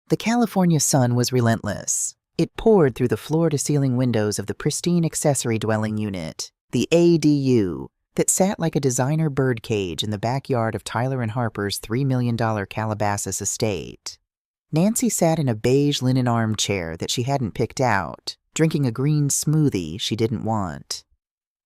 The California sun was relentless. It poured through the floor-to-ceiling windows of the pristine accessory dwelling unit, the ADU, that sat like a designer birdcage in the backyard of Tyler and Harper's $3 million Calabasas estate. Nancy sat in a beige linen armchair that she hadn't picked out, drinking a green smoothie she didn't want.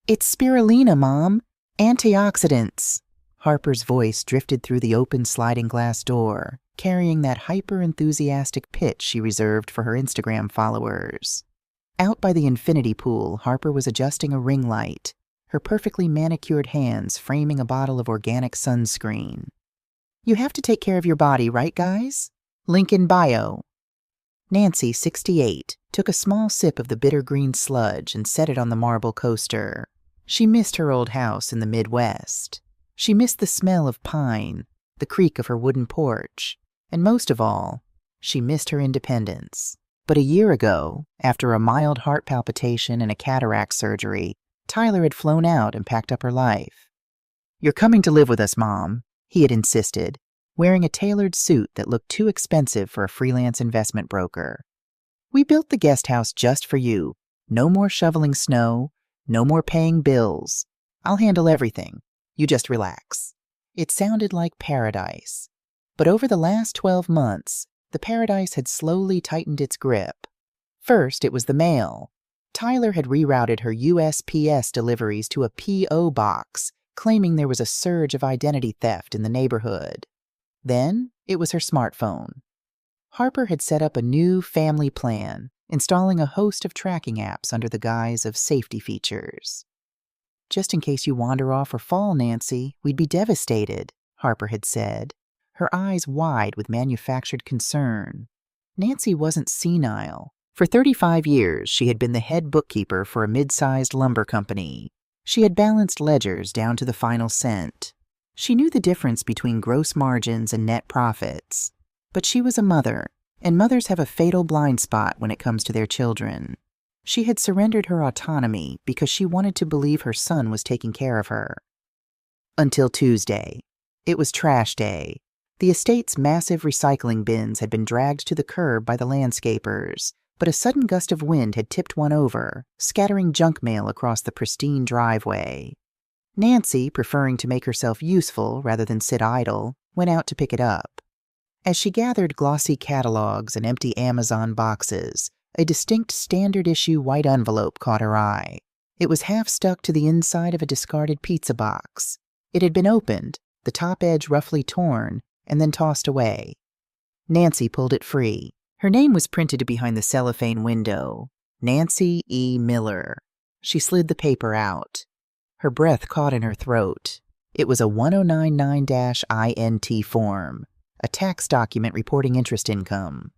"It's spirulina, Mom. Antioxidants." Harper's voice drifted through the open sliding glass door, carrying that hyper-enthusiastic pitch she reserved for her Instagram followers. Out by the infinity pool, Harper was adjusting a ring light, her perfectly manicured hands framing a bottle of organic sunscreen. "You have to take care of your body, right, guys? Link in bio." Nancy, 68, took a small sip of the bitter green sludge and set it on the marble coaster. She missed her old house in the Midwest. She missed the smell of pine, the creak of her wooden porch, and most of all, she missed her independence. But a year ago, after a mild heart palpitation and a cataract surgery, Tyler had flown out and packed up her life. "You're coming to live with us, Mom," he had insisted, wearing a tailored suit that looked too expensive for a freelance investment broker. "We built the guest house just for you. No more shoveling snow, no more paying bills. I'll handle everything. You just relax." It sounded like paradise. But over the last 12 months, the paradise had slowly tightened its grip. First, it was the mail. Tyler had rerouted her USPS deliveries to a P.O. box, claiming there was a surge of identity theft in the neighborhood. Then, it was her smartphone. Harper had set up a new family plan, installing a host of tracking apps under the guise of safety features. "Just in case you wander off or fall, Nancy, we'd be devastated," Harper had said, her eyes wide with manufactured concern. Nancy wasn't senile. For 35 years, she had been the head bookkeeper for a mid-sized lumber company. She had balanced ledgers down to the final cent. She knew the difference between gross margins and net profits. But she was a mother, and mothers have a fatal blind spot when it comes to their children. She had surrendered her autonomy because she wanted to believe her son was taking care of her. Until Tuesday. It was trash day. The estate's massive recycling bins had been dragged to the curb by the landscapers, but a sudden gust of wind had tipped one over, scattering junk mail across the pristine driveway. Nancy, preferring to make herself useful rather than sit idle, went out to pick it up. As she gathered glossy catalogs and empty Amazon boxes, a distinct standard-issue white envelope caught her eye. It was half stuck to the inside of a discarded pizza box. It had been opened, the top edge roughly torn, and then tossed away. Nancy pulled it free. Her name was printed behind the cellophane window. Nancy E. Miller. She slid the paper out. Her breath caught in her throat. It was a 1099-INT form, a tax document reporting interest income.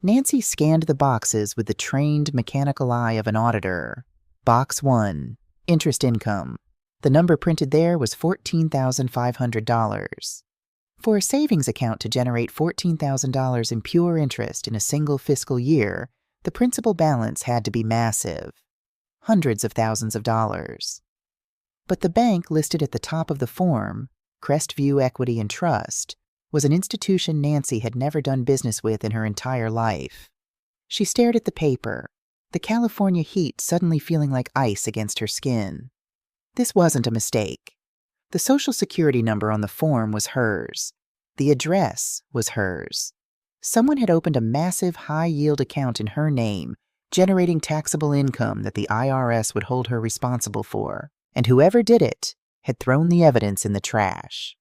Nancy scanned the boxes with the trained mechanical eye of an auditor. Box 1, interest income. The number printed there was $14,500. For a savings account to generate $14,000 in pure interest in a single fiscal year, the principal balance had to be massive. Hundreds of thousands of dollars. But the bank listed at the top of the form, Crestview Equity and Trust, was an institution Nancy had never done business with in her entire life. She stared at the paper, the California heat suddenly feeling like ice against her skin. This wasn't a mistake. The Social Security number on the form was hers. The address was hers. Someone had opened a massive high-yield account in her name, generating taxable income that the IRS would hold her responsible for, and whoever did it had thrown the evidence in the trash.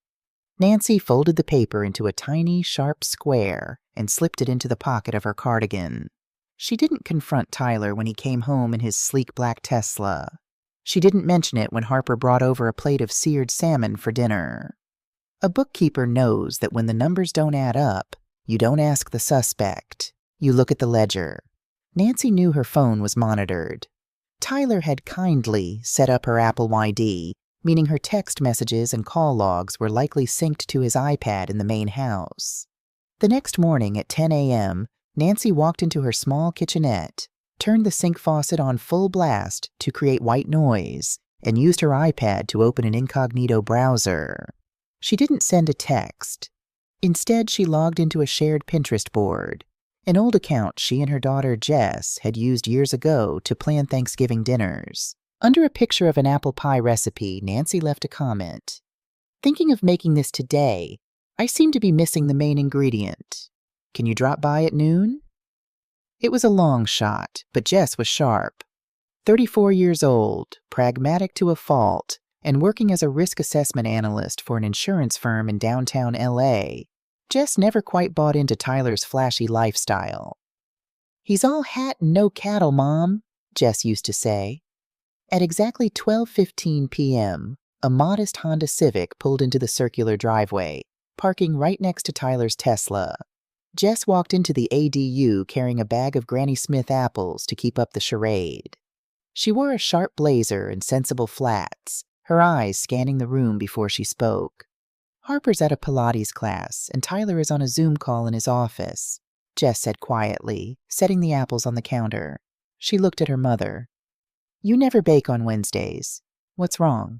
Nancy folded the paper into a tiny, sharp square and slipped it into the pocket of her cardigan. She didn't confront Tyler when he came home in his sleek black Tesla. She didn't mention it when Harper brought over a plate of seared salmon for dinner. A bookkeeper knows that when the numbers don't add up, you don't ask the suspect. You look at the ledger. Nancy knew her phone was monitored. Tyler had kindly set up her Apple ID, meaning her text messages and call logs were likely synced to his iPad in the main house. The next morning at 10 a.m., Nancy walked into her small kitchenette, turned the sink faucet on full blast to create white noise, and used her iPad to open an incognito browser. She didn't send a text. Instead, she logged into a shared Pinterest board. An old account she and her daughter Jess had used years ago to plan Thanksgiving dinners. Under a picture of an apple pie recipe, Nancy left a comment. Thinking of making this today, I seem to be missing the main ingredient. Can you drop by at noon? It was a long shot, but Jess was sharp. 34 years old, pragmatic to a fault, and working as a risk assessment analyst for an insurance firm in downtown LA, Jess never quite bought into Tyler's flashy lifestyle. "He's all hat and no cattle, Mom," Jess used to say. At exactly 12:15 p.m., a modest Honda Civic pulled into the circular driveway, parking right next to Tyler's Tesla. Jess walked into the ADU carrying a bag of Granny Smith apples to keep up the charade. She wore a sharp blazer and sensible flats, her eyes scanning the room before she spoke. "Harper's at a Pilates class, and Tyler is on a Zoom call in his office," Jess said quietly, setting the apples on the counter. She looked at her mother. "You never bake on Wednesdays. What's wrong?"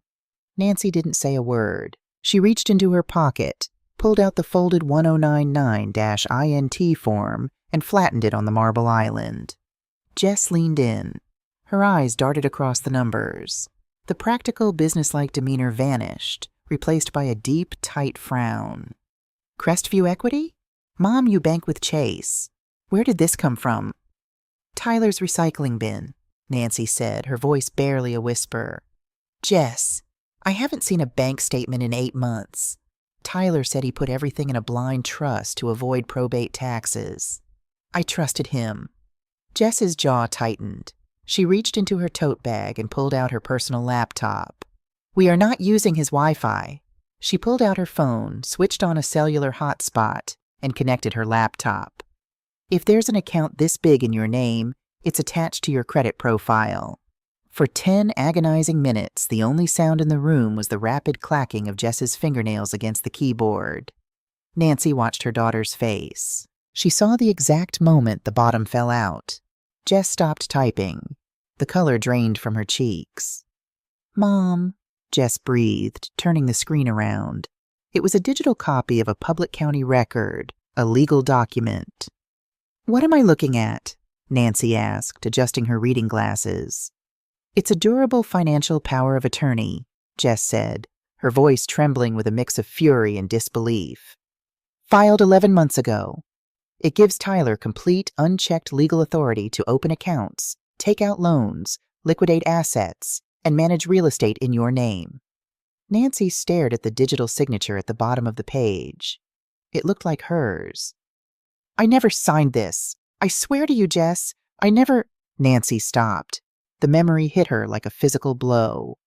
Nancy didn't say a word. She reached into her pocket, pulled out the folded 1099-INT form, and flattened it on the marble island. Jess leaned in. Her eyes darted across the numbers. The practical, businesslike demeanor vanished, replaced by a deep, tight frown. "Crestview Equity? Mom, you bank with Chase. Where did this come from?" "Tyler's recycling bin," Nancy said, her voice barely a whisper. "Jess, I haven't seen a bank statement in 8 months. Tyler said he put everything in a blind trust to avoid probate taxes. I trusted him." Jess's jaw tightened. She reached into her tote bag and pulled out her personal laptop. "We are not using his Wi-Fi." She pulled out her phone, switched on a cellular hotspot, and connected her laptop. "If there's an account this big in your name, it's attached to your credit profile." For 10 agonizing minutes, the only sound in the room was the rapid clacking of Jess's fingernails against the keyboard. Nancy watched her daughter's face. She saw the exact moment the bottom fell out. Jess stopped typing. The color drained from her cheeks. "Mom," Jess breathed, turning the screen around. It was a digital copy of a public county record, a legal document. "What am I looking at?" Nancy asked, adjusting her reading glasses. "It's a durable financial power of attorney," Jess said, her voice trembling with a mix of fury and disbelief. "Filed 11 months ago. It gives Tyler complete, unchecked legal authority to open accounts, take out loans, liquidate assets, and manage real estate in your name." Nancy stared at the digital signature at the bottom of the page. It looked like hers. "I never signed this. I swear to you, Jess, I never—" Nancy stopped. The memory hit her like a physical blow.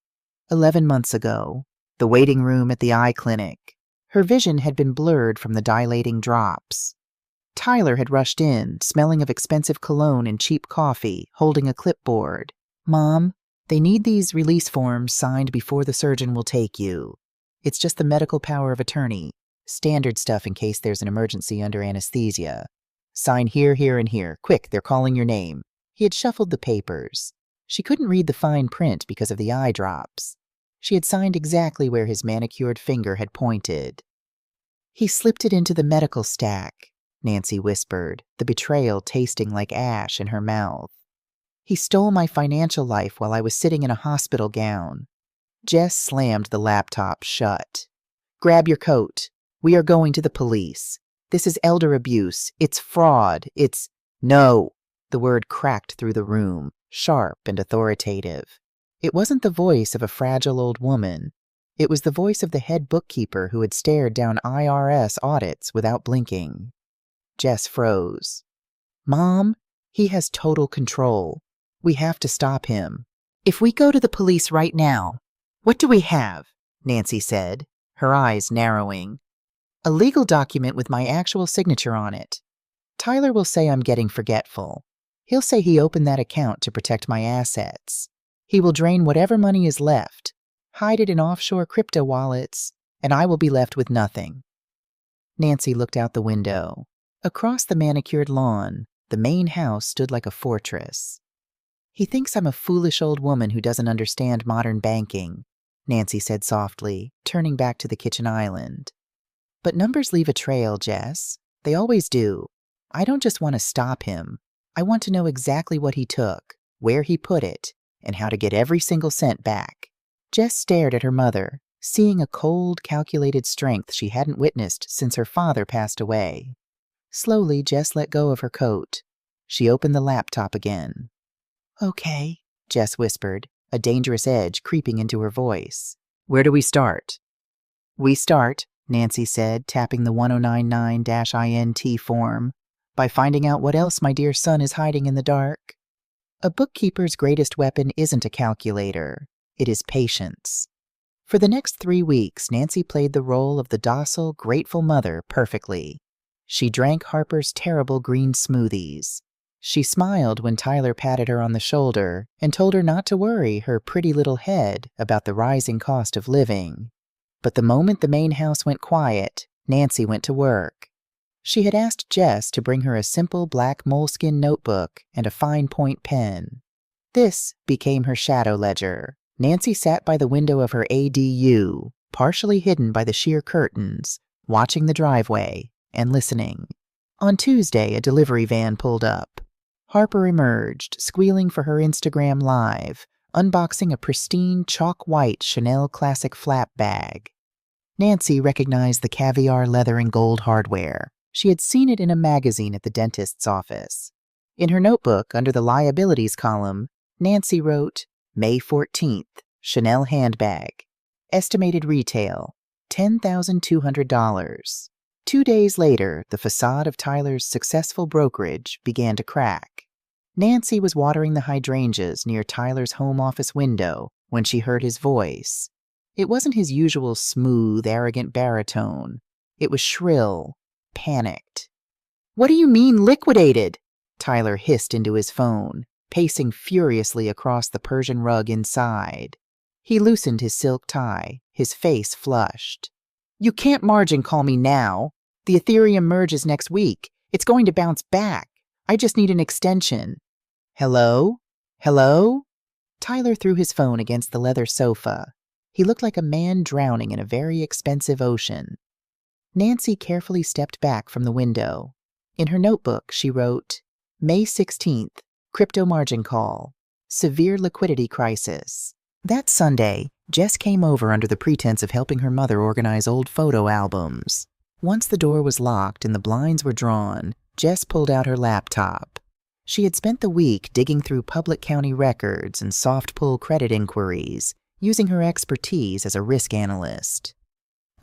11 months ago, the waiting room at the eye clinic. Her vision had been blurred from the dilating drops. Tyler had rushed in, smelling of expensive cologne and cheap coffee, holding a clipboard. "Mom, they need these release forms signed before the surgeon will take you. It's just the medical power of attorney. Standard stuff in case there's an emergency under anesthesia. Sign here, here, and here. Quick, they're calling your name." He had shuffled the papers. She couldn't read the fine print because of the eye drops. She had signed exactly where his manicured finger had pointed. "He slipped it into the medical stack," Nancy whispered, the betrayal tasting like ash in her mouth. "He stole my financial life while I was sitting in a hospital gown." Jess slammed the laptop shut. "Grab your coat. We are going to the police. This is elder abuse. It's fraud. It's—" "No!" The word cracked through the room, sharp and authoritative. It wasn't the voice of a fragile old woman. It was the voice of the head bookkeeper who had stared down IRS audits without blinking. Jess froze. "Mom, he has total control. We have to stop him. If we go to the police right now—" "What do we have?" Nancy said, her eyes narrowing. "A legal document with my actual signature on it. Tyler will say I'm getting forgetful. He'll say he opened that account to protect my assets. He will drain whatever money is left, hide it in offshore crypto wallets, and I will be left with nothing." Nancy looked out the window. Across the manicured lawn, the main house stood like a fortress. "He thinks I'm a foolish old woman who doesn't understand modern banking," Nancy said softly, turning back to the kitchen island. "But numbers leave a trail, Jess. They always do. I don't just want to stop him. I want to know exactly what he took, where he put it, and how to get every single cent back. Jess stared at her mother, seeing a cold, calculated strength she hadn't witnessed since her father passed away. Slowly, Jess let go of her coat. She opened the laptop again. "Okay," Jess whispered, a dangerous edge creeping into her voice. "Where do we start?" "We start," Nancy said, tapping the 1099-INT form, "by finding out what else my dear son is hiding in the dark." A bookkeeper's greatest weapon isn't a calculator. It is patience. For the next 3 weeks, Nancy played the role of the docile, grateful mother perfectly. She drank Harper's terrible green smoothies. She smiled when Tyler patted her on the shoulder and told her not to worry her pretty little head about the rising cost of living. But the moment the main house went quiet, Nancy went to work. She had asked Jess to bring her a simple black moleskin notebook and a fine point pen. This became her shadow ledger. Nancy sat by the window of her ADU, partially hidden by the sheer curtains, watching the driveway and listening. On Tuesday, a delivery van pulled up. Harper emerged, squealing for her Instagram Live, unboxing a pristine chalk-white Chanel Classic flap bag. Nancy recognized the caviar leather and gold hardware. She had seen it in a magazine at the dentist's office. In her notebook, under the liabilities column, Nancy wrote, May 14th, Chanel handbag. Estimated retail, $10,200. 2 days later, the facade of Tyler's successful brokerage began to crack. Nancy was watering the hydrangeas near Tyler's home office window when she heard his voice. It wasn't his usual smooth, arrogant baritone. It was shrill, panicked. "What do you mean liquidated?" Tyler hissed into his phone, pacing furiously across the Persian rug inside. He loosened his silk tie, his face flushed. "You can't margin call me now. The Ethereum merges next week. It's going to bounce back. I just need an extension." "Hello? Hello?" Tyler threw his phone against the leather sofa. He looked like a man drowning in a very expensive ocean. Nancy carefully stepped back from the window. In her notebook, she wrote, May 16th, crypto margin call, severe liquidity crisis. That Sunday, Jess came over under the pretense of helping her mother organize old photo albums. Once the door was locked and the blinds were drawn, Jess pulled out her laptop. She had spent the week digging through public county records and soft pull credit inquiries, using her expertise as a risk analyst.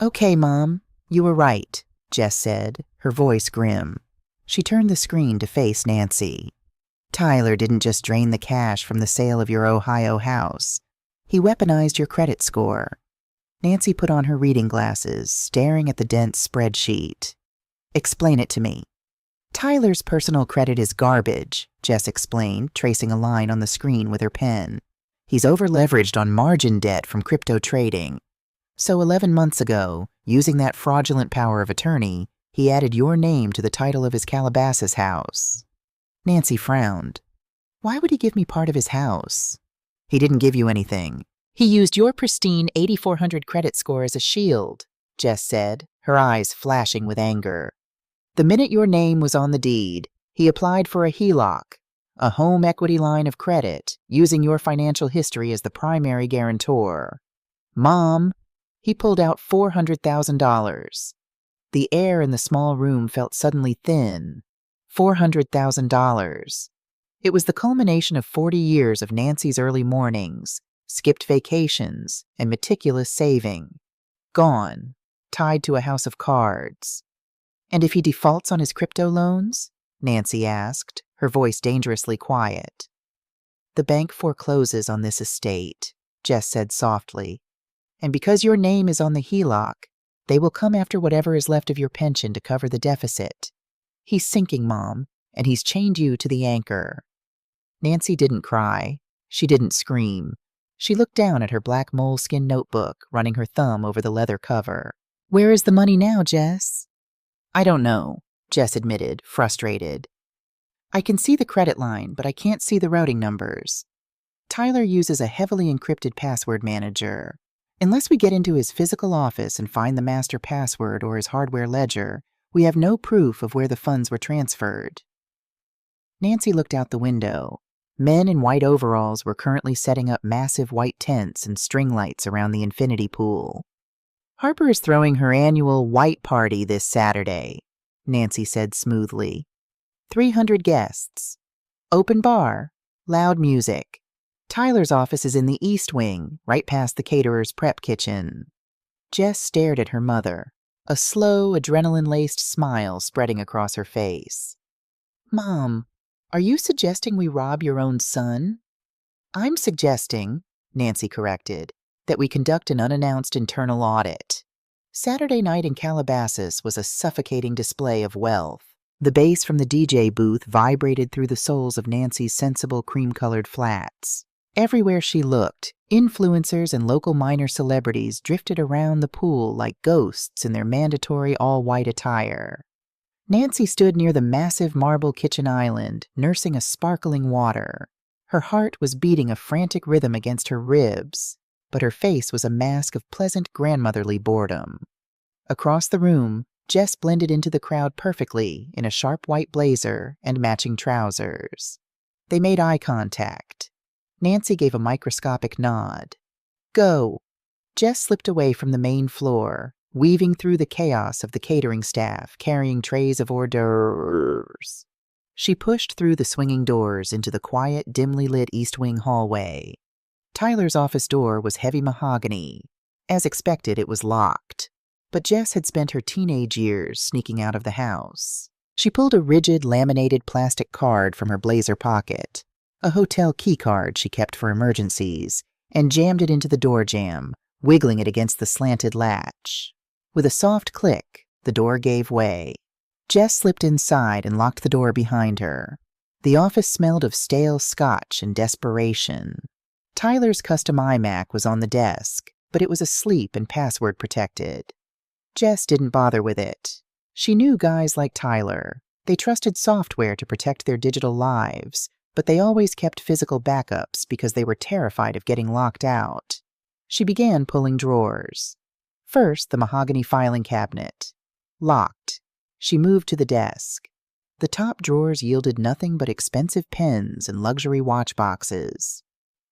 "Okay, Mom, you were right," Jess said, her voice grim. She turned the screen to face Nancy. "Tyler didn't just drain the cash from the sale of your Ohio house. He weaponized your credit score." Nancy put on her reading glasses, staring at the dense spreadsheet. "Explain it to me." "Tyler's personal credit is garbage," Jess explained, tracing a line on the screen with her pen. "He's over-leveraged on margin debt from crypto trading. So 11 months ago, using that fraudulent power of attorney, he added your name to the title of his Calabasas house." Nancy frowned. "Why would he give me part of his house?" "He didn't give you anything. He used your pristine 8,400 credit score as a shield," Jess said, her eyes flashing with anger. "The minute your name was on the deed, he applied for a HELOC, a home equity line of credit, using your financial history as the primary guarantor. Mom," he pulled out $400,000. The air in the small room felt suddenly thin. $400,000. It was the culmination of 40 years of Nancy's early mornings, skipped vacations, and meticulous saving. Gone, tied to a house of cards. "And if he defaults on his crypto loans?" Nancy asked, her voice dangerously quiet. "The bank forecloses on this estate," Jess said softly. "And because your name is on the HELOC, they will come after whatever is left of your pension to cover the deficit. He's sinking, Mom, and he's chained you to the anchor." Nancy didn't cry. She didn't scream. She looked down at her black moleskin notebook, running her thumb over the leather cover. "Where is the money now, Jess?" "I don't know," Jess admitted, frustrated. "I can see the credit line, but I can't see the routing numbers. Tyler uses a heavily encrypted password manager. Unless we get into his physical office and find the master password or his hardware ledger, We have no proof of where the funds were transferred. Nancy looked out the window. Men in white overalls were currently setting up massive white tents and string lights around the infinity pool. Harper is throwing her annual white party this Saturday, Nancy said smoothly. 300 guests. Open bar. Loud music. Tyler's office is in the East Wing, right past the caterer's prep kitchen. Jess stared at her mother, a slow, adrenaline-laced smile spreading across her face. Mom, are you suggesting we rob your own son? I'm suggesting, Nancy corrected, that we conduct an unannounced internal audit. Saturday night in Calabasas was a suffocating display of wealth. The bass from the DJ booth vibrated through the soles of Nancy's sensible cream-colored flats. Everywhere she looked, influencers and local minor celebrities drifted around the pool like ghosts in their mandatory all-white attire. Nancy stood near the massive marble kitchen island, nursing a sparkling water. Her heart was beating a frantic rhythm against her ribs, but her face was a mask of pleasant grandmotherly boredom. Across the room, Jess blended into the crowd perfectly in a sharp white blazer and matching trousers. They made eye contact. Nancy gave a microscopic nod. Go. Jess slipped away from the main floor, weaving through the chaos of the catering staff carrying trays of hors d'oeuvres. She pushed through the swinging doors into the quiet, dimly lit East Wing hallway. Tyler's office door was heavy mahogany. As expected, it was locked. But Jess had spent her teenage years sneaking out of the house. She pulled a rigid, laminated plastic card from her blazer pocket, a hotel key card she kept for emergencies, and jammed it into the door jamb, wiggling it against the slanted latch. With a soft click, the door gave way. Jess slipped inside and locked the door behind her. The office smelled of stale scotch and desperation. Tyler's custom iMac was on the desk, but it was asleep and password protected. Jess didn't bother with it. She knew guys like Tyler. They trusted software to protect their digital lives, but they always kept physical backups because they were terrified of getting locked out. She began pulling drawers. First, the mahogany filing cabinet. Locked. She moved to the desk. The top drawers yielded nothing but expensive pens and luxury watch boxes.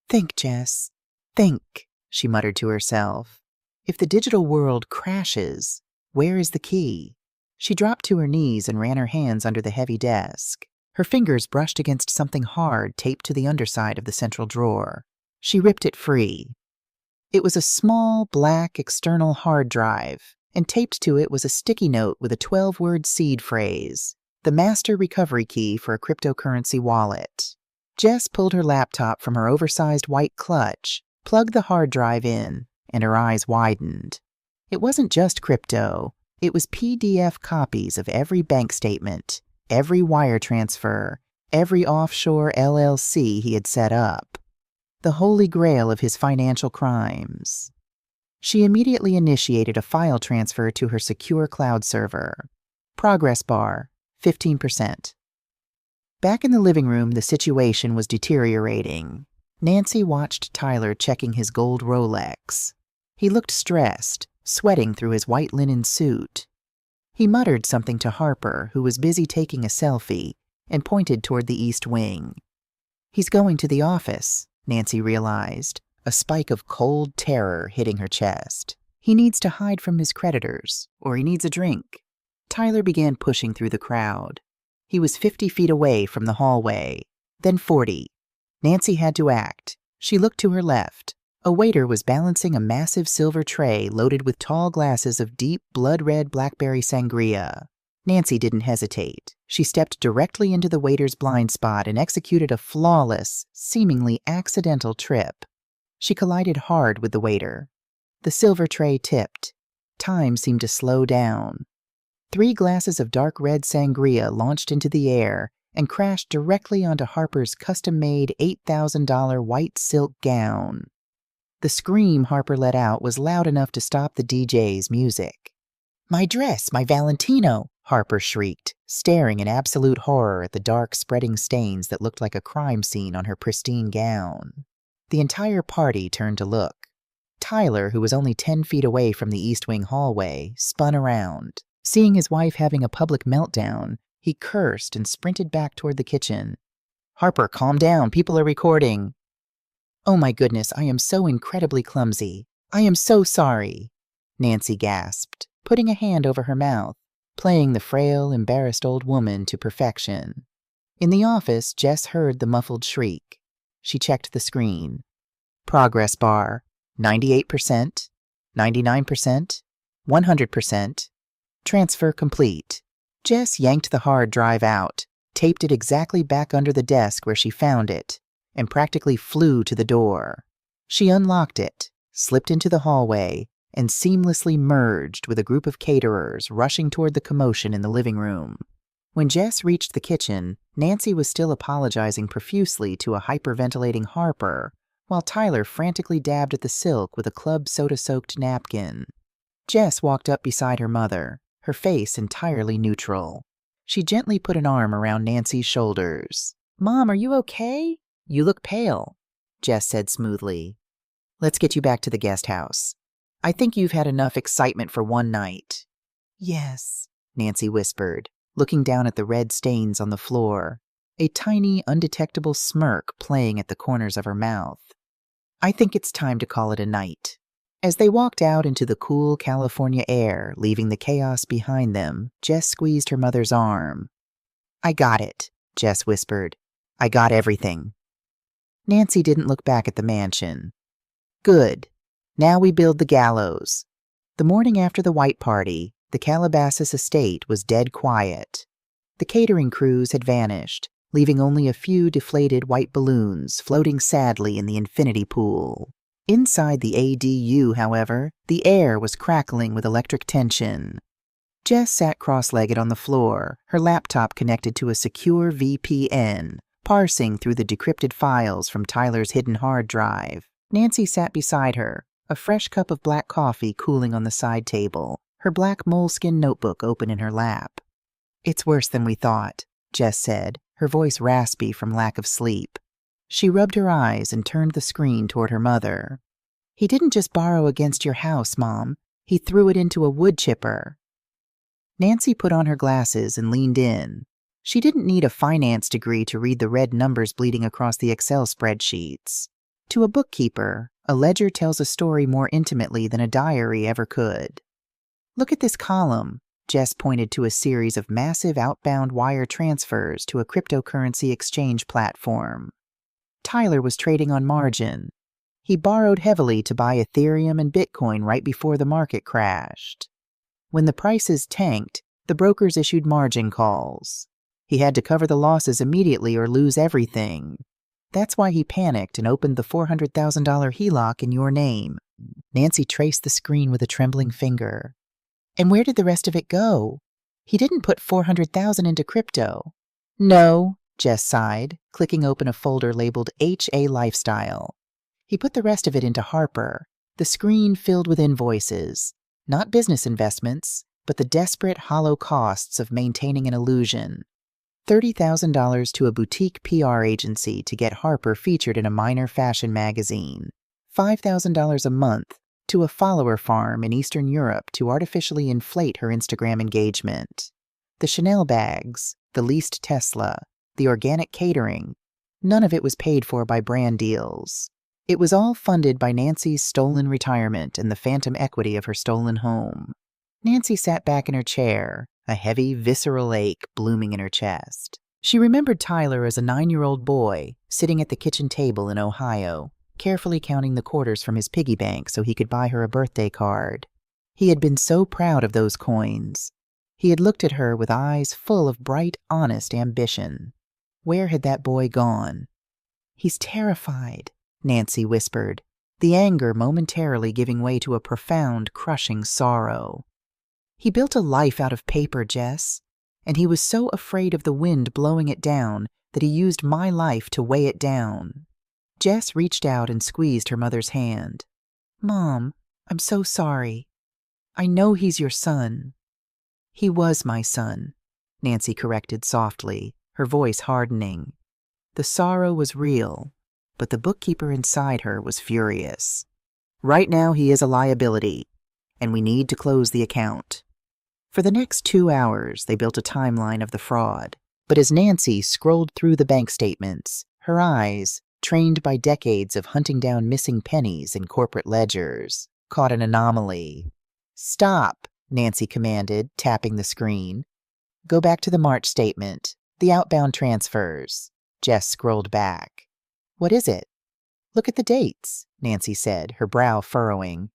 Think, Jess. Think, she muttered to herself. If the digital world crashes, where is the key? She dropped to her knees and ran her hands under the heavy desk. Her fingers brushed against something hard taped to the underside of the central drawer. She ripped it free. It was a small, black, external hard drive, and taped to it was a sticky note with a 12-word seed phrase, the master recovery key for a cryptocurrency wallet. Jess pulled her laptop from her oversized white clutch, plugged the hard drive in, and her eyes widened. It wasn't just crypto. It was PDF copies of every bank statement, every wire transfer, every offshore LLC he had set up. The holy grail of his financial crimes. She immediately initiated a file transfer to her secure cloud server. Progress bar, 15%. Back in the living room, the situation was deteriorating. Nancy watched Tyler checking his gold Rolex. He looked stressed, sweating through his white linen suit. He muttered something to Harper, who was busy taking a selfie, and pointed toward the East Wing. He's going to the office, Nancy realized, a spike of cold terror hitting her chest. He needs to hide from his creditors, or he needs a drink. Tyler began pushing through the crowd. He was 50 feet away from the hallway, then 40. Nancy had to act. She looked to her left. A waiter was balancing a massive silver tray loaded with tall glasses of deep, blood-red blackberry sangria. Nancy didn't hesitate. She stepped directly into the waiter's blind spot and executed a flawless, seemingly accidental trip. She collided hard with the waiter. The silver tray tipped. Time seemed to slow down. 3 glasses of dark red sangria launched into the air and crashed directly onto Harper's custom-made $8,000 white silk gown. The scream Harper let out was loud enough to stop the DJ's music. "My dress, my Valentino!" Harper shrieked, staring in absolute horror at the dark, spreading stains that looked like a crime scene on her pristine gown. The entire party turned to look. Tyler, who was only 10 feet away from the East Wing hallway, spun around. Seeing his wife having a public meltdown, he cursed and sprinted back toward the kitchen. "Harper, calm down. People are recording." "Oh my goodness, I am so incredibly clumsy. I am so sorry," Nancy gasped, putting a hand over her mouth, playing the frail, embarrassed old woman to perfection. In the office, Jess heard the muffled shriek. She checked the screen. Progress bar, 98%, 99%, 100%. Transfer complete. Jess yanked the hard drive out, taped it exactly back under the desk where she found it, and practically flew to the door. She unlocked it, slipped into the hallway, and seamlessly merged with a group of caterers rushing toward the commotion in the living room. When Jess reached the kitchen, Nancy was still apologizing profusely to a hyperventilating Harper, while Tyler frantically dabbed at the silk with a club soda-soaked napkin. Jess walked up beside her mother, her face entirely neutral. She gently put an arm around Nancy's shoulders. "Mom, are you okay? You look pale," Jess said smoothly. "Let's get you back to the guest house. I think you've had enough excitement for one night." "Yes," Nancy whispered, looking down at the red stains on the floor, a tiny, undetectable smirk playing at the corners of her mouth. "I think it's time to call it a night." As they walked out into the cool California air, leaving the chaos behind them, Jess squeezed her mother's arm. "I got it," Jess whispered. "I got everything." Nancy didn't look back at the mansion. "Good. Now we build the gallows." The morning after the white party, the Calabasas estate was dead quiet. The catering crews had vanished, leaving only a few deflated white balloons floating sadly in the infinity pool. Inside the ADU, however, the air was crackling with electric tension. Jess sat cross-legged on the floor, her laptop connected to a secure VPN, parsing through the decrypted files from Tyler's hidden hard drive. Nancy sat beside her, a fresh cup of black coffee cooling on the side table, her black moleskin notebook open in her lap. "It's worse than we thought," Jess said, her voice raspy from lack of sleep. She rubbed her eyes and turned the screen toward her mother. "He didn't just borrow against your house, Mom. He threw it into a wood chipper." Nancy put on her glasses and leaned in. She didn't need a finance degree to read the red numbers bleeding across the Excel spreadsheets. To a bookkeeper, a ledger tells a story more intimately than a diary ever could. "Look at this column." Jess pointed to a series of massive outbound wire transfers to a cryptocurrency exchange platform. Tyler was trading on margin. He borrowed heavily to buy Ethereum and Bitcoin right before the market crashed. When the prices tanked, the brokers issued margin calls. He had to cover the losses immediately or lose everything. That's why he panicked and opened the $400,000 HELOC in your name. Nancy traced the screen with a trembling finger. "And where did the rest of it go? He didn't put $400,000 into crypto." "No," Jess sighed, clicking open a folder labeled HA Lifestyle. "He put the rest of it into Harper, the screen filled with invoices, not business investments, but the desperate, hollow costs of maintaining an illusion. $30,000 to a boutique PR agency to get Harper featured in a minor fashion magazine. $5,000 a month to a follower farm in Eastern Europe to artificially inflate her Instagram engagement. The Chanel bags, the leased Tesla, the organic catering, none of it was paid for by brand deals. It was all funded by Nancy's stolen retirement and the phantom equity of her stolen home. Nancy sat back in her chair, a heavy, visceral ache blooming in her chest. She remembered Tyler as a 9-year-old boy, sitting at the kitchen table in Ohio, carefully counting the quarters from his piggy bank so he could buy her a birthday card. He had been so proud of those coins. He had looked at her with eyes full of bright, honest ambition. Where had that boy gone? "He's terrified," Nancy whispered, the anger momentarily giving way to a profound, crushing sorrow. "He built a life out of paper, Jess, and he was so afraid of the wind blowing it down that he used my life to weigh it down." Jess reached out and squeezed her mother's hand. "Mom, I'm so sorry. I know he's your son." "He was my son," Nancy corrected softly, her voice hardening. The sorrow was real, but the bookkeeper inside her was furious. "Right now he is a liability, and we need to close the account." For the next 2 hours, they built a timeline of the fraud. But as Nancy scrolled through the bank statements, her eyes, trained by decades of hunting down missing pennies in corporate ledgers, caught an anomaly. "Stop," Nancy commanded, tapping the screen. "Go back to the March statement, the outbound transfers." Jess scrolled back. "What is it?" "Look at the dates," Nancy said, her brow furrowing.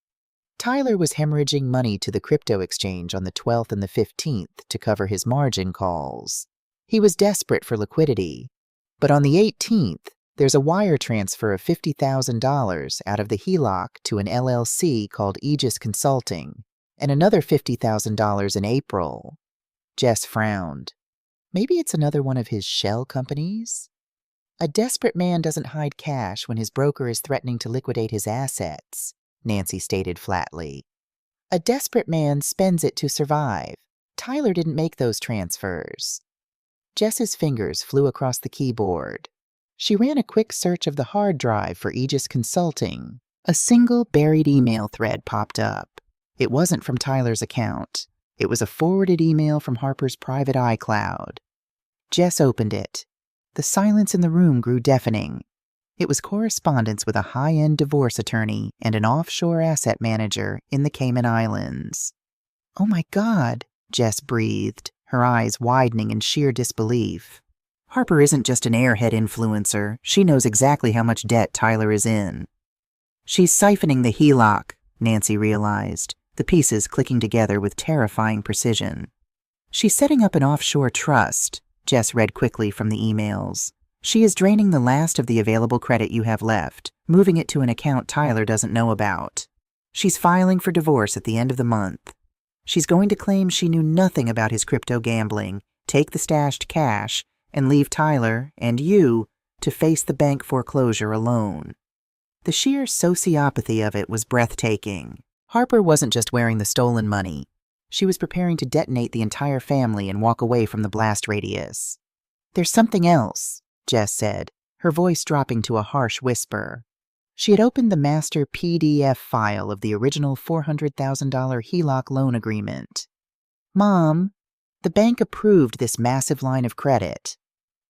Tyler was hemorrhaging money to the crypto exchange on the 12th and the 15th to cover his margin calls. He was desperate for liquidity. But on the 18th, there's a wire transfer of $50,000 out of the HELOC to an LLC called Aegis Consulting, and another $50,000 in April. Jess frowned. Maybe it's another one of his shell companies? A desperate man doesn't hide cash when his broker is threatening to liquidate his assets, Nancy stated flatly. A desperate man spends it to survive. Tyler didn't make those transfers. Jess's fingers flew across the keyboard. She ran a quick search of the hard drive for Aegis Consulting. A single buried email thread popped up. It wasn't from Tyler's account. It was a forwarded email from Harper's private iCloud. Jess opened it. The silence in the room grew deafening. It was correspondence with a high-end divorce attorney and an offshore asset manager in the Cayman Islands. "Oh my God," Jess breathed, her eyes widening in sheer disbelief. Harper isn't just an airhead influencer. She knows exactly how much debt Tyler is in. She's siphoning the HELOC, Nancy realized, the pieces clicking together with terrifying precision. She's setting up an offshore trust, Jess read quickly from the emails. She is draining the last of the available credit you have left, moving it to an account Tyler doesn't know about. She's filing for divorce at the end of the month. She's going to claim she knew nothing about his crypto gambling, take the stashed cash, and leave Tyler and you to face the bank foreclosure alone. The sheer sociopathy of it was breathtaking. Harper wasn't just wearing the stolen money. She was preparing to detonate the entire family and walk away from the blast radius. "There's something else," Jess said, her voice dropping to a harsh whisper. She had opened the master PDF file of the original $400,000 HELOC loan agreement. "Mom, the bank approved this massive line of credit.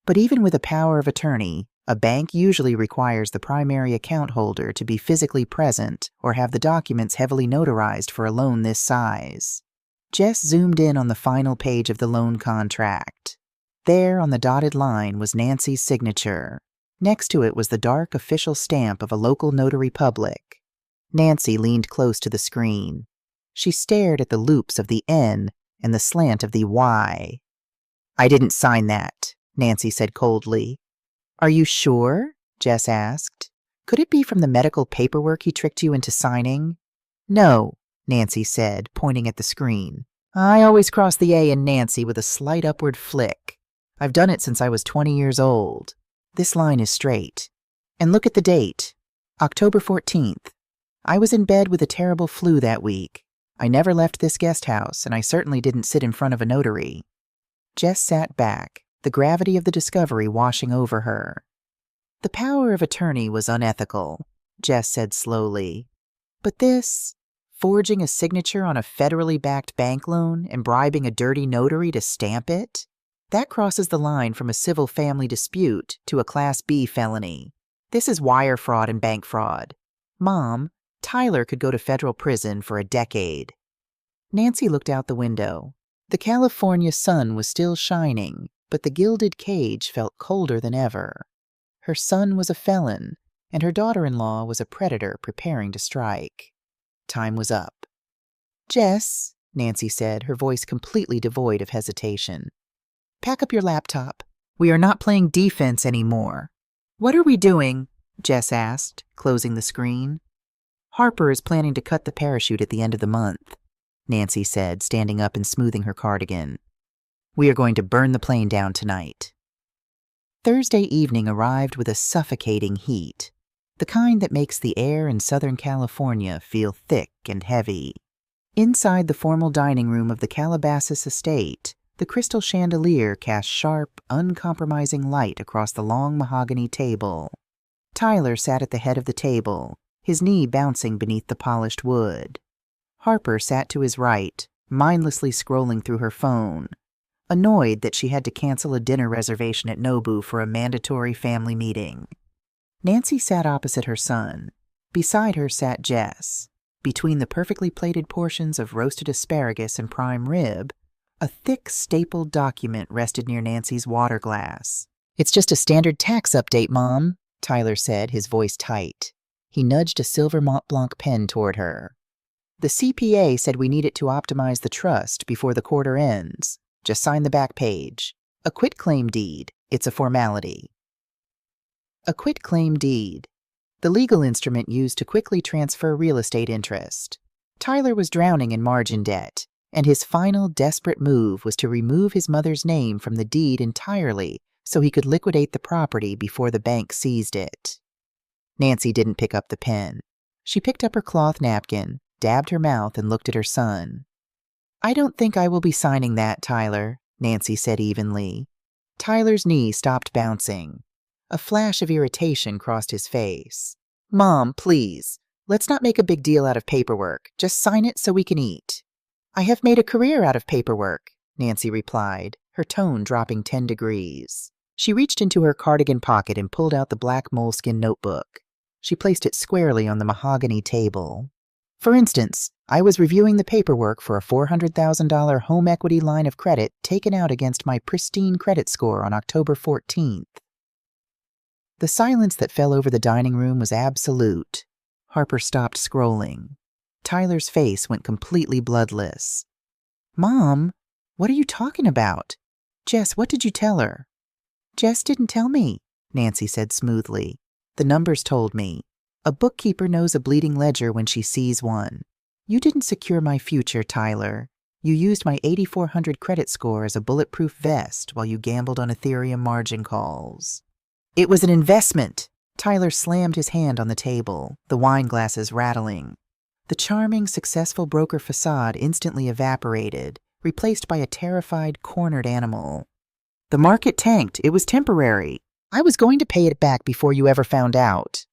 But even with a power of attorney, a bank usually requires the primary account holder to be physically present or have the documents heavily notarized for a loan this size." Jess zoomed in on the final page of the loan contract. There on the dotted line was Nancy's signature. Next to it was the dark official stamp of a local notary public. Nancy leaned close to the screen. She stared at the loops of the N and the slant of the Y. "I didn't sign that," Nancy said coldly. "Are you sure?" Jess asked. "Could it be from the medical paperwork he tricked you into signing?" "No," Nancy said, pointing at the screen. "I always cross the A in Nancy with a slight upward flick. I've done it since I was 20 years old. This line is straight. And look at the date. October 14th. I was in bed with a terrible flu that week. I never left this guest house, and I certainly didn't sit in front of a notary." Jess sat back, the gravity of the discovery washing over her. "The power of attorney was unethical," Jess said slowly. "But this, forging a signature on a federally backed bank loan and bribing a dirty notary to stamp it, that crosses the line from a civil family dispute to a Class B felony. This is wire fraud and bank fraud. Mom, Tyler could go to federal prison for a decade." Nancy looked out the window. The California sun was still shining, but the gilded cage felt colder than ever. Her son was a felon, and her daughter-in-law was a predator preparing to strike. Time was up. "Jess," Nancy said, her voice completely devoid of hesitation, "pack up your laptop. We are not playing defense anymore." "What are we doing?" Jess asked, closing the screen. "Harper is planning to cut the parachute at the end of the month," Nancy said, standing up and smoothing her cardigan. "We are going to burn the plane down tonight." Thursday evening arrived with a suffocating heat, the kind that makes the air in Southern California feel thick and heavy. Inside the formal dining room of the Calabasas estate, the crystal chandelier cast sharp, uncompromising light across the long mahogany table. Tyler sat at the head of the table, his knee bouncing beneath the polished wood. Harper sat to his right, mindlessly scrolling through her phone, annoyed that she had to cancel a dinner reservation at Nobu for a mandatory family meeting. Nancy sat opposite her son. Beside her sat Jess. Between the perfectly plated portions of roasted asparagus and prime rib, a thick, stapled document rested near Nancy's water glass. "It's just a standard tax update, Mom," Tyler said, his voice tight. He nudged a silver Mont Blanc pen toward her. "The CPA said we need it to optimize the trust before the quarter ends. Just sign the back page. A quitclaim deed. It's a formality." A quitclaim deed. The legal instrument used to quickly transfer real estate interest. Tyler was drowning in margin debt, and his final desperate move was to remove his mother's name from the deed entirely so he could liquidate the property before the bank seized it. Nancy didn't pick up the pen. She picked up her cloth napkin, dabbed her mouth, and looked at her son. "I don't think I will be signing that, Tyler," Nancy said evenly. Tyler's knee stopped bouncing. A flash of irritation crossed his face. "Mom, please, let's not make a big deal out of paperwork. Just sign it so we can eat." "I have made a career out of paperwork," Nancy replied, her tone dropping 10 degrees. She reached into her cardigan pocket and pulled out the black moleskin notebook. She placed it squarely on the mahogany table. "For instance, I was reviewing the paperwork for a $400,000 home equity line of credit taken out against my pristine credit score on October 14th. The silence that fell over the dining room was absolute. Harper stopped scrolling. Tyler's face went completely bloodless. "Mom, what are you talking about? Jess, what did you tell her?" "Jess didn't tell me," Nancy said smoothly. "The numbers told me. A bookkeeper knows a bleeding ledger when she sees one. You didn't secure my future, Tyler. You used my 8,400 credit score as a bulletproof vest while you gambled on Ethereum margin calls." "It was an investment." Tyler slammed his hand on the table, the wine glasses rattling. The charming, successful broker facade instantly evaporated, replaced by a terrified, cornered animal. "The market tanked. It was temporary. I was going to pay it back before you ever found out."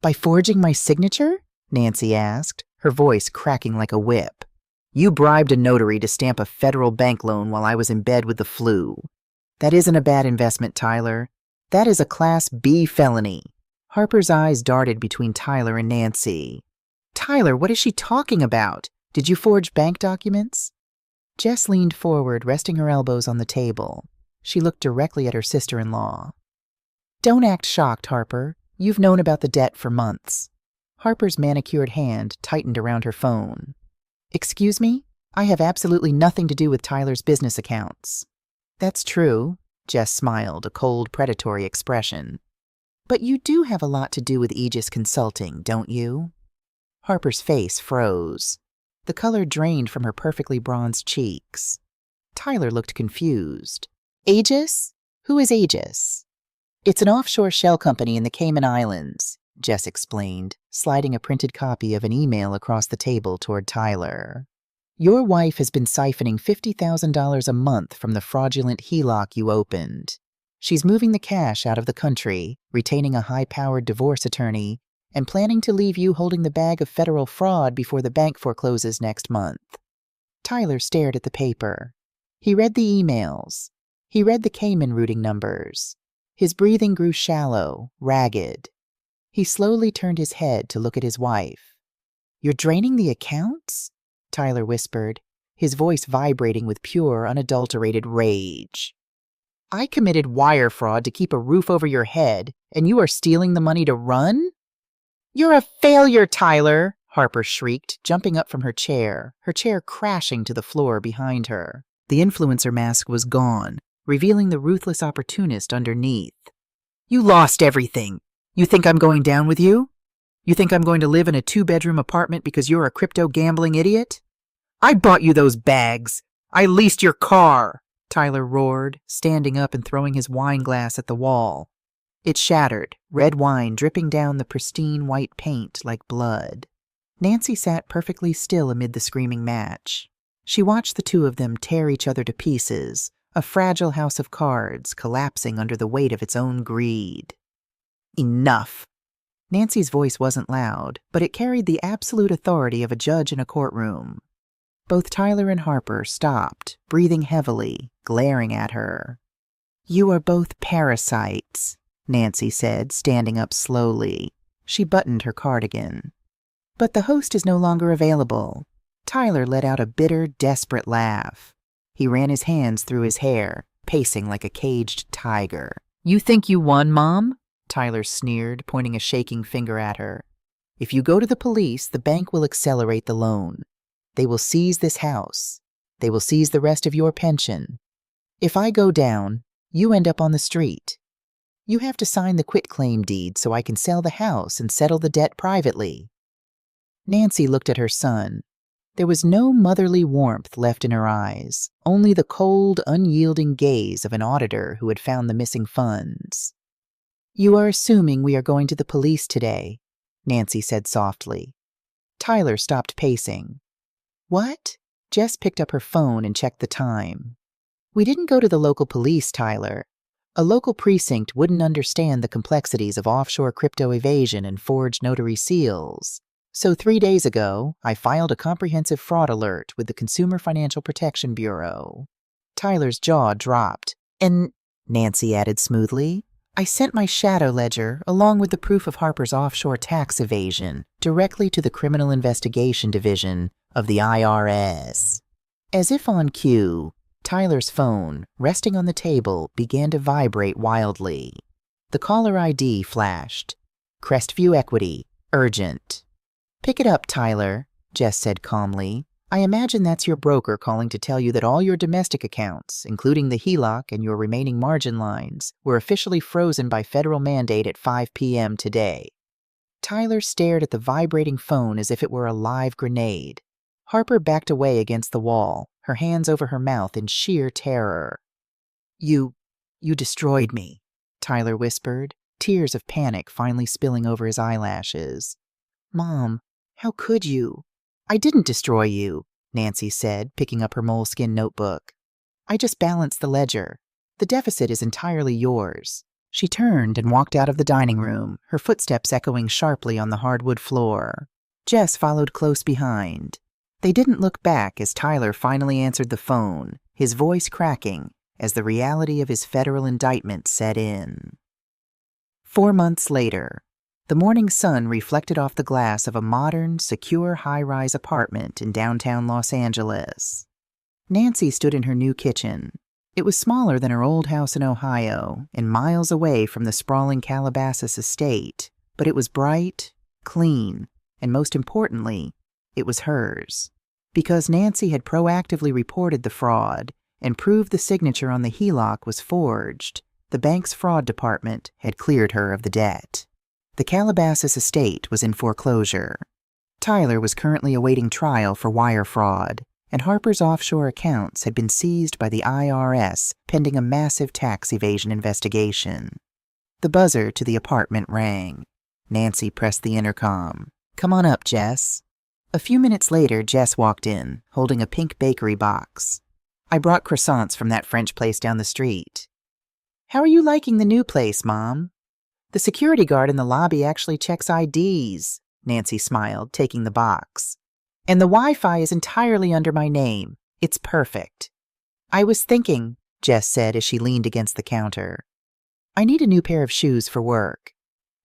"By forging my signature?" Nancy asked, her voice cracking like a whip. "You bribed a notary to stamp a federal bank loan while I was in bed with the flu. That isn't a bad investment, Tyler. That is a Class B felony." Harper's eyes darted between Tyler and Nancy. "Tyler, what is she talking about? Did you forge bank documents?" Jess leaned forward, resting her elbows on the table. She looked directly at her sister-in-law. "Don't act shocked, Harper. You've known about the debt for months." Harper's manicured hand tightened around her phone. "Excuse me? I have absolutely nothing to do with Tyler's business accounts." "That's true." Jess smiled, a cold, predatory expression. "But you do have a lot to do with Aegis Consulting, don't you?" Harper's face froze. The color drained from her perfectly bronzed cheeks. Tyler looked confused. "Aegis? Who is Aegis?" "It's an offshore shell company in the Cayman Islands," Jess explained, sliding a printed copy of an email across the table toward Tyler. "Your wife has been siphoning $50,000 a month from the fraudulent HELOC you opened. She's moving the cash out of the country, retaining a high-powered divorce attorney, and planning to leave you holding the bag of federal fraud before the bank forecloses next month." Tyler stared at the paper. He read the emails. He read the Cayman routing numbers. His breathing grew shallow, ragged. He slowly turned his head to look at his wife. "You're draining the accounts?" Tyler whispered, his voice vibrating with pure, unadulterated rage. "I committed wire fraud to keep a roof over your head, and you are stealing the money to run?" "You're a failure, Tyler!" Harper shrieked, jumping up from her chair crashing to the floor behind her. The influencer mask was gone, revealing the ruthless opportunist underneath. "You lost everything. You think I'm going down with you? You think I'm going to live in a 2-bedroom apartment because you're a crypto gambling idiot? I bought you those bags. I leased your car," Tyler roared, standing up and throwing his wine glass at the wall. It shattered, red wine dripping down the pristine white paint like blood. Nancy sat perfectly still amid the screaming match. She watched the two of them tear each other to pieces, a fragile house of cards collapsing under the weight of its own greed. "Enough." Nancy's voice wasn't loud, but it carried the absolute authority of a judge in a courtroom. Both Tyler and Harper stopped, breathing heavily, glaring at her. "You are both parasites," Nancy said, standing up slowly. She buttoned her cardigan. "But the host is no longer available." Tyler let out a bitter, desperate laugh. He ran his hands through his hair, pacing like a caged tiger. "You think you won, Mom?" Tyler sneered, pointing a shaking finger at her. "If you go to the police, the bank will accelerate the loan. They will seize this house. They will seize the rest of your pension. If I go down, you end up on the street. You have to sign the quitclaim deed so I can sell the house and settle the debt privately." Nancy looked at her son. There was no motherly warmth left in her eyes, only the cold, unyielding gaze of an auditor who had found the missing funds. "You are assuming we are going to the police today," Nancy said softly. Tyler stopped pacing. "What?" Jess picked up her phone and checked the time. "We didn't go to the local police, Tyler. A local precinct wouldn't understand the complexities of offshore crypto evasion and forged notary seals. So 3 days ago, I filed a comprehensive fraud alert with the Consumer Financial Protection Bureau." Tyler's jaw dropped. "And," Nancy added smoothly, "I sent my shadow ledger, along with the proof of Harper's offshore tax evasion, directly to the Criminal Investigation Division of the IRS." As if on cue, Tyler's phone, resting on the table, began to vibrate wildly. The caller ID flashed. "Crestview Equity, urgent." "Pick it up, Tyler," Jess said calmly. "I imagine that's your broker calling to tell you that all your domestic accounts, including the HELOC and your remaining margin lines, were officially frozen by federal mandate at 5 p.m. today." Tyler stared at the vibrating phone as if it were a live grenade. Harper backed away against the wall, her hands over her mouth in sheer terror. You destroyed me," Tyler whispered, tears of panic finally spilling over his eyelashes. "Mom, how could you?" "I didn't destroy you," Nancy said, picking up her moleskin notebook. "I just balanced the ledger. The deficit is entirely yours." She turned and walked out of the dining room, her footsteps echoing sharply on the hardwood floor. Jess followed close behind. They didn't look back as Tyler finally answered the phone, his voice cracking as the reality of his federal indictment set in. 4 months later, the morning sun reflected off the glass of a modern, secure high-rise apartment in downtown Los Angeles. Nancy stood in her new kitchen. It was smaller than her old house in Ohio and miles away from the sprawling Calabasas estate, but it was bright, clean, and most importantly, it was hers. Because Nancy had proactively reported the fraud and proved the signature on the HELOC was forged, the bank's fraud department had cleared her of the debt. The Calabasas estate was in foreclosure. Tyler was currently awaiting trial for wire fraud, and Harper's offshore accounts had been seized by the IRS pending a massive tax evasion investigation. The buzzer to the apartment rang. Nancy pressed the intercom. "Come on up, Jess." A few minutes later, Jess walked in, holding a pink bakery box. "I brought croissants from that French place down the street." "How are you liking the new place, Mom?" "The security guard in the lobby actually checks IDs," Nancy smiled, taking the box. "And the Wi-Fi is entirely under my name. It's perfect." "I was thinking," Jess said as she leaned against the counter. "I need a new pair of shoes for work.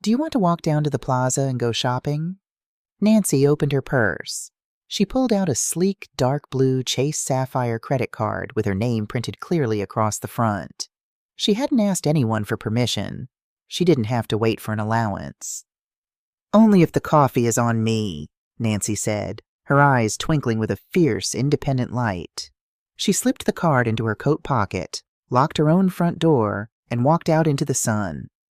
Do you want to walk down to the plaza and go shopping?" Nancy opened her purse. She pulled out a sleek, dark blue Chase Sapphire credit card with her name printed clearly across the front. She hadn't asked anyone for permission. She didn't have to wait for an allowance. "Only if the coffee is on me," Nancy said, her eyes twinkling with a fierce, independent light. She slipped the card into her coat pocket, locked her own front door, and walked out into the sun.